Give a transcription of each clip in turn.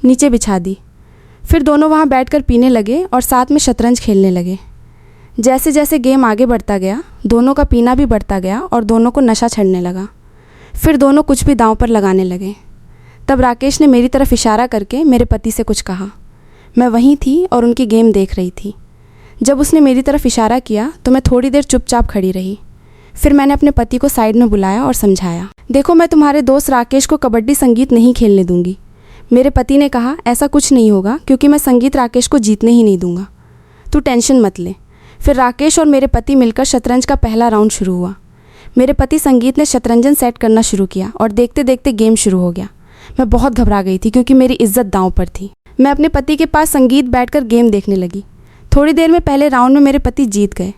नीचे बिछा दी। फिर दोनों वहाँ बैठकर पीने लगे और साथ में शतरंज खेलने लगे। जैसे जैसे गेम आगे बढ़ता गया, दोनों का पीना भी बढ़ता गया और दोनों को नशा चढ़ने लगा। फिर दोनों कुछ भी दांव पर लगाने लगे। तब राकेश ने मेरी तरफ इशारा करके मेरे पति से कुछ कहा। मैं वहीं थी और उनकी गेम देख रही थी। जब उसने मेरी तरफ इशारा किया तो मैं थोड़ी देर चुपचाप खड़ी रही। फिर मैंने अपने पति को साइड में बुलाया और समझाया, देखो मैं तुम्हारे दोस्त राकेश को कबड्डी संगीत नहीं खेलने दूंगी। मेरे पति ने कहा, ऐसा कुछ नहीं होगा क्योंकि मैं संगीत राकेश को जीतने ही नहीं दूंगा, तू टेंशन मत ले। फिर राकेश और मेरे पति मिलकर शतरंज का पहला राउंड शुरू हुआ। मेरे पति संगीत ने शतरंजन सेट करना शुरू किया और देखते देखते गेम शुरू हो गया। मैं बहुत घबरा गई थी क्योंकि मेरी इज्जत दांव पर थी। मैं अपने पति के पास संगीत बैठकर गेम देखने लगी। थोड़ी देर में पहले राउंड में मेरे पति जीत गए।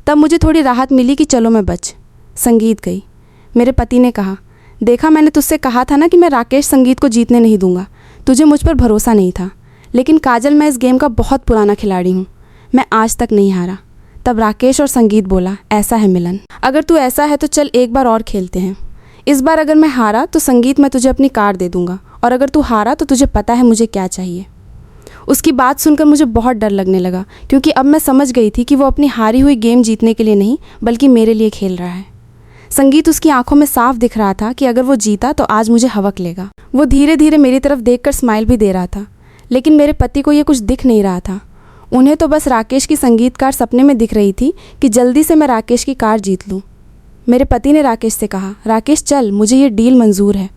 तब मुझे थोड़ी राहत मिली कि चलो मैं बच। संगीत गई। मेरे पति ने कहा, देखा मैंने तुझसे कहा था ना कि मैं राकेश संगीत को जीतने नहीं दूंगा। तुझे मुझ पर भरोसा नहीं था। लेकिन काजल, मैं इस गेम का बहुत पुराना खिलाड़ी हूँ। मैं आज तक नहीं हारा। तब राकेश और संगीत बोला, ऐसा है मिलन, अगर तू ऐसा है तो चल एक बार और खेलते हैं। इस बार अगर मैं हारा तो संगीत मैं तुझे अपनी कार दे दूंगा, और अगर तू हारा तो तुझे पता है मुझे क्या चाहिए। उसकी बात सुनकर मुझे बहुत डर लगने लगा क्योंकि अब मैं समझ गई थी कि वो अपनी हारी हुई गेम जीतने के लिए नहीं बल्कि मेरे लिए खेल रहा है। संगीत उसकी आंखों में साफ दिख रहा था कि अगर वो जीता तो आज मुझे हवक लेगा। वो धीरे धीरे मेरी तरफ देखकर स्माइल भी दे रहा था, लेकिन मेरे पति को ये कुछ दिख नहीं रहा था। उन्हें तो बस राकेश की संगीत कार सपने में दिख रही थी कि जल्दी से मैं राकेश की कार जीत लूँ। मेरे पति ने राकेश से कहा, राकेश चल, मुझे ये डील मंजूर है।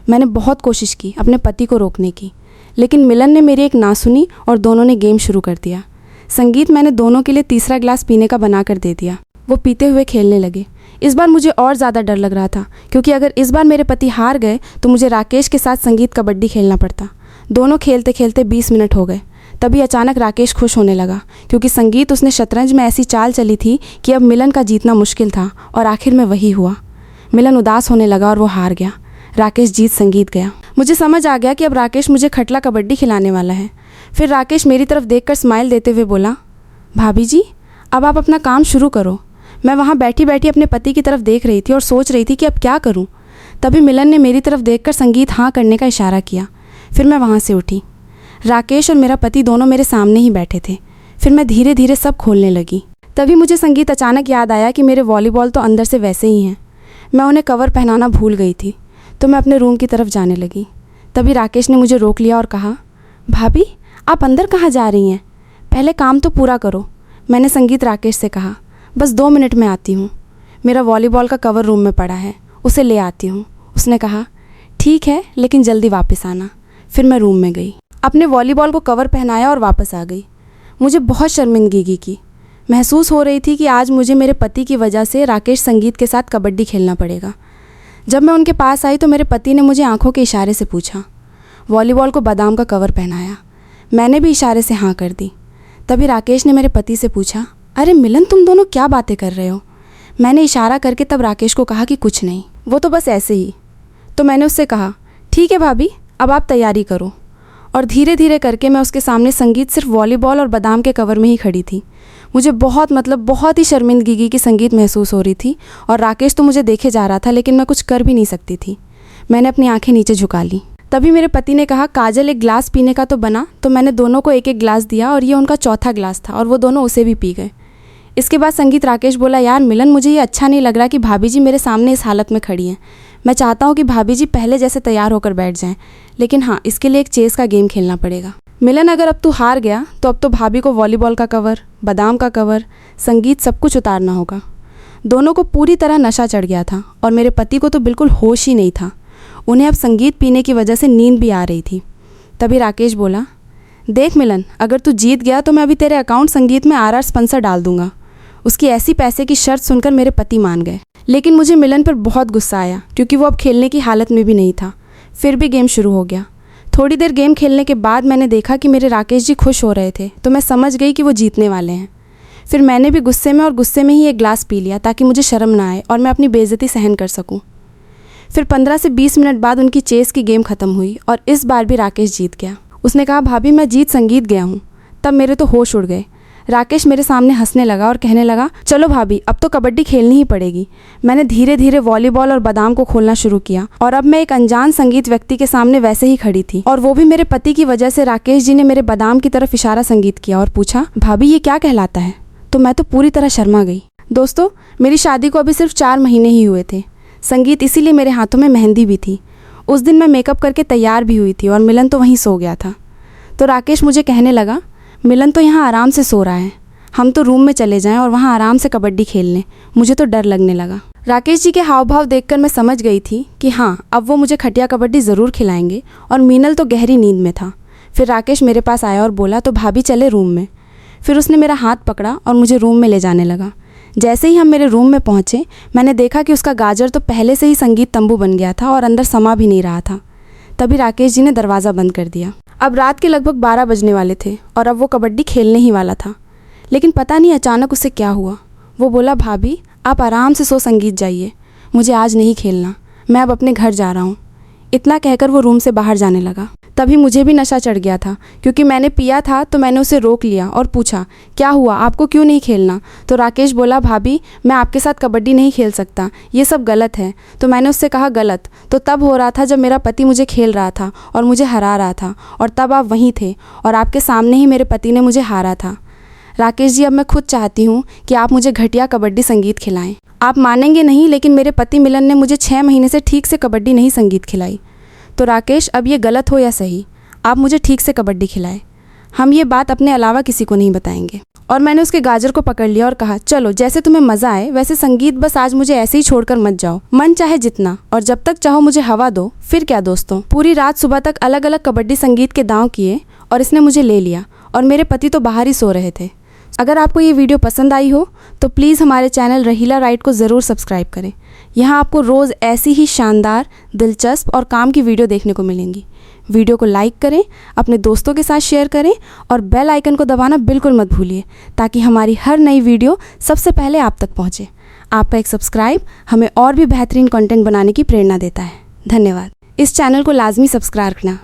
मैंने बहुत कोशिश की अपने पति को रोकने की, लेकिन मिलन ने मेरी एक ना सुनी और दोनों ने गेम शुरू कर दिया। संगीत मैंने दोनों के लिए तीसरा ग्लास पीने का बना कर दे दिया। वो पीते हुए खेलने लगे। इस बार मुझे और ज़्यादा डर लग रहा था क्योंकि अगर इस बार मेरे पति हार गए तो मुझे राकेश के साथ संगीत कबड्डी खेलना पड़ता। दोनों खेलते खेलते 20 मिनट हो गए। तभी अचानक राकेश खुश होने लगा क्योंकि संगीत उसने शतरंज में ऐसी चाल चली थी कि अब मिलन का जीतना मुश्किल था, और आखिर में वही हुआ। मिलन उदास होने लगा और वो हार गया। राकेश जीत संगीत गया। मुझे समझ आ गया कि अब राकेश मुझे खटला कबड्डी खिलाने वाला है। फिर राकेश मेरी तरफ देखकर स्माइल देते हुए बोला, भाभी जी अब आप अपना काम शुरू करो। मैं वहाँ बैठी बैठी अपने पति की तरफ देख रही थी और सोच रही थी कि अब क्या करूँ। तभी मिलन ने मेरी तरफ देखकर संगीत हाँ करने का इशारा किया। फिर मैं वहाँ से उठी। राकेश और मेरा पति दोनों मेरे सामने ही बैठे थे। फिर मैं धीरे धीरे सब खोलने लगी। तभी मुझे संगीत अचानक याद आया कि मेरे वॉलीबॉल तो अंदर से वैसे ही हैं। मैं उन्हें कवर पहनाना भूल गई थी, तो मैं अपने रूम की तरफ जाने लगी। तभी राकेश ने मुझे रोक लिया और कहा, भाभी आप अंदर कहाँ जा रही हैं? पहले काम तो पूरा करो। मैंने संगीत राकेश से कहा, बस 2 मिनट में आती हूँ। मेरा वॉलीबॉल का कवर रूम में पड़ा है, उसे ले आती हूँ। उसने कहा, ठीक है लेकिन जल्दी वापस आना। फिर मैं रूम में गई, अपने वॉलीबॉल को कवर पहनाया और वापस आ गई। मुझे बहुत शर्मिंदगी की महसूस हो रही थी कि आज मुझे मेरे पति की वजह से राकेश संगीत के साथ कबड्डी खेलना पड़ेगा। जब मैं उनके पास आई तो मेरे पति ने मुझे आंखों के इशारे से पूछा। वॉलीबॉल को बादाम का कवर पहनाया। मैंने भी इशारे से हाँ कर दी। तभी राकेश ने मेरे पति से पूछा, अरे मिलन तुम दोनों क्या बातें कर रहे हो? मैंने इशारा करके तब राकेश को कहा कि कुछ नहीं, वो तो बस ऐसे ही। तो मैंने उससे कहा, ठीक है भाभी अब आप तैयारी करो। और धीरे धीरे करके मैं उसके सामने संगीत सिर्फ वॉलीबॉल और बादाम के कवर में ही खड़ी थी। मुझे बहुत ही शर्मिंदगी की संगीत महसूस हो रही थी, और राकेश तो मुझे देखे जा रहा था लेकिन मैं कुछ कर भी नहीं सकती थी। मैंने अपनी आंखें नीचे झुका ली। तभी मेरे पति ने कहा, काजल एक गिलास पीने का तो बना। तो मैंने दोनों को एक एक गिलास दिया और ये उनका चौथा गिलास था और वो दोनों उसे भी पी गए। इसके बाद संगीत राकेश बोला, यार मिलन मुझे ये अच्छा नहीं लग रहा कि भाभी जी मेरे सामने इस हालत में खड़ी हैं। मैं चाहता हूँ कि भाभी जी पहले जैसे तैयार होकर बैठ जाएं, लेकिन हाँ इसके लिए एक चेस का गेम खेलना पड़ेगा। मिलन अगर अब तू हार गया तो अब तो भाभी को वॉलीबॉल का कवर, बादाम का कवर, संगीत सब कुछ उतारना होगा। दोनों को पूरी तरह नशा चढ़ गया था और मेरे पति को तो बिल्कुल होश ही नहीं था। उन्हें अब संगीत पीने की वजह से नींद भी आ रही थी। तभी राकेश बोला, देख मिलन अगर तू जीत गया तो मैं अभी तेरे अकाउंट संगीत में RR स्पॉन्सर डाल दूंगा। उसकी ऐसी पैसे की शर्त सुनकर मेरे पति मान गए, लेकिन मुझे मिलन पर बहुत गुस्सा आया क्योंकि वो अब खेलने की हालत में भी नहीं था। फिर भी गेम शुरू हो गया। थोड़ी देर गेम खेलने के बाद मैंने देखा कि मेरे राकेश जी खुश हो रहे थे, तो मैं समझ गई कि वो जीतने वाले हैं। फिर मैंने भी गुस्से में ही एक गिलास पी लिया ताकि मुझे शर्म ना आए और मैं अपनी बेइज्जती सहन कर सकूं। फिर 15 से 20 मिनट बाद उनकी चेस की गेम ख़त्म हुई और इस बार भी राकेश जीत गया। उसने कहा, भाभी मैं जीत संगीत गया हूँ। तब मेरे तो होश उड़ गए। राकेश मेरे सामने हंसने लगा और कहने लगा, चलो भाभी अब तो कबड्डी खेलनी ही पड़ेगी। मैंने धीरे धीरे वॉलीबॉल और बादाम को खोलना शुरू किया और अब मैं एक अनजान संगीत व्यक्ति के सामने वैसे ही खड़ी थी, और वो भी मेरे पति की वजह से। राकेश जी ने मेरे बादाम की तरफ इशारा संगीत किया और पूछा, भाभी ये क्या कहलाता है? तो मैं तो पूरी तरह शर्मा गई। दोस्तों, मेरी शादी को अभी सिर्फ 4 महीने ही हुए थे। संगीत इसीलिए मेरे हाथों में मेहंदी भी थी। उस दिन मैं मेकअप करके तैयार भी हुई थी और मिलन तो वहीं सो गया था। तो राकेश मुझे कहने लगा, मिलन तो यहाँ आराम से सो रहा है, हम तो रूम में चले जाएं और वहाँ आराम से कबड्डी खेल लें। मुझे तो डर लगने लगा। राकेश जी के हाव भाव देखकर मैं समझ गई थी कि हाँ, अब वो मुझे खटिया कबड्डी ज़रूर खिलाएंगे। और मीनल तो गहरी नींद में था। फिर राकेश मेरे पास आया और बोला, तो भाभी चले रूम में। फिर उसने मेरा हाथ पकड़ा और मुझे रूम में ले जाने लगा। जैसे ही हम मेरे रूम में पहुँचे, मैंने देखा कि उसका गाजर तो पहले से ही संगीत तंबू बन गया था और अंदर समा भी नहीं रहा था। तभी राकेश जी ने दरवाज़ा बंद कर दिया। अब रात के लगभग 12 बजने वाले थे और अब वो कबड्डी खेलने ही वाला था। लेकिन पता नहीं अचानक उसे क्या हुआ। वो बोला, भाभी आप आराम से सो, संगीत जाइए, मुझे आज नहीं खेलना, मैं अब अपने घर जा रहा हूँ। इतना कहकर वो रूम से बाहर जाने लगा। तभी मुझे भी नशा चढ़ गया था, क्योंकि मैंने पिया था। तो मैंने उसे रोक लिया और पूछा, क्या हुआ, आपको क्यों नहीं खेलना? तो राकेश बोला, भाभी मैं आपके साथ कबड्डी नहीं खेल सकता, ये सब गलत है। तो मैंने उससे कहा, गलत तो तब हो रहा था जब मेरा पति मुझे खेल रहा था और मुझे हरा रहा था, और तब आप वहीं थे और आपके सामने ही मेरे पति ने मुझे हारा था। राकेश जी, अब मैं खुद चाहती हूँ कि आप मुझे घटिया कबड्डी संगीत खिलाएं। आप मानेंगे नहीं, लेकिन मेरे पति मिलन ने मुझे 6 महीने से ठीक से कबड्डी नहीं संगीत खिलाई। तो राकेश, अब ये गलत हो या सही, आप मुझे ठीक से कबड्डी खिलाएं। हम ये बात अपने अलावा किसी को नहीं बताएंगे। और मैंने उसके गाजर को पकड़ लिया और कहा, चलो जैसे तुम्हें मज़ा आए वैसे संगीत, बस आज मुझे ऐसे ही छोड़कर मत जाओ। मन चाहे जितना और जब तक चाहो मुझे हवा दो। फिर क्या दोस्तों, पूरी रात सुबह तक अलग अलग कबड्डी संगीत के दांव किए और इसने मुझे ले लिया, और मेरे पति तो बाहर ही सो रहे थे। अगर आपको ये वीडियो पसंद आई हो तो प्लीज़ हमारे चैनल रहीला राइट को ज़रूर सब्सक्राइब करें। यहाँ आपको रोज़ ऐसी ही शानदार, दिलचस्प और काम की वीडियो देखने को मिलेंगी। वीडियो को लाइक करें, अपने दोस्तों के साथ शेयर करें और बेल आइकन को दबाना बिल्कुल मत भूलिए, ताकि हमारी हर नई वीडियो सबसे पहले आप तक पहुँचे। आपका एक सब्सक्राइब हमें और भी बेहतरीन कंटेंट बनाने की प्रेरणा देता है। धन्यवाद। इस चैनल को लाजमी सब्सक्राइब करना।